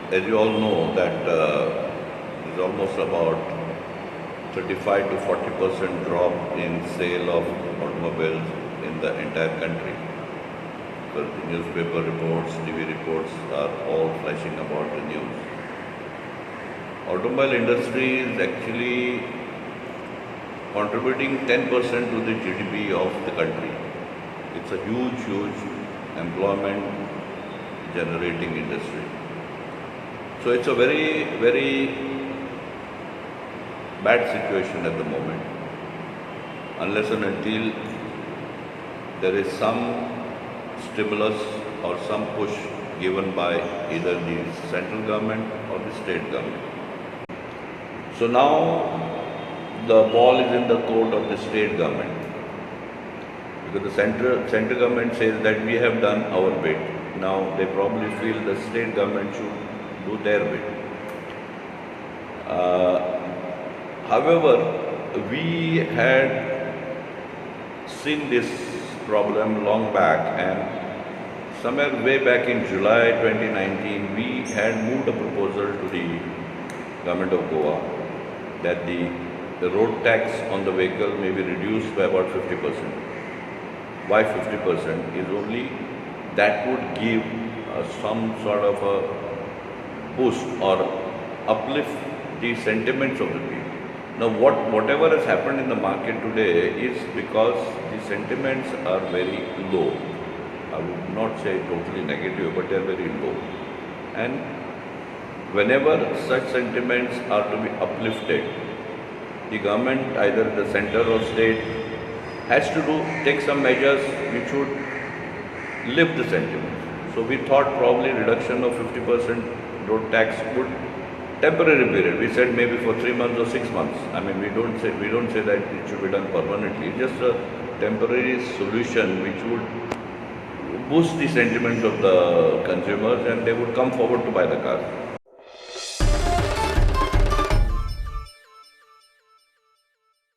As you all know that there's almost about 35 to 40% drop in sale of automobiles in the entire country. Because the newspaper reports, TV reports are all flashing about the news. Automobile industry is actually contributing 10% to the GDP of the country. It's a huge employment generating industry. So it's a very bad situation at the moment. Unless and until there is some stimulus or some push given by either the central government or the state government. So now the ball is in the court of the state government, because the central government says that we have done our bit. Now they probably feel the state government should do their bit. However, we had seen this problem long back, and somewhere way back in July 2019, we had moved a proposal to the government of Goa that the road tax on the vehicle may be reduced by about 50%. Why 50%? Is only that would give some sort of a boost or uplift the sentiments of the people. Now whatever has happened in the market today is because the sentiments are very low. I would not say totally negative, but they are very low. And whenever such sentiments are to be uplifted, the government, either the center or state, has to take some measures which would lift the sentiments. So we thought probably reduction of 50% road tax would temporary period. We said maybe for 3 months or 6 months. I mean, we don't say that it should be done permanently. It's just a temporary solution which would boost the sentiments of the consumers, and they would come forward to buy the car.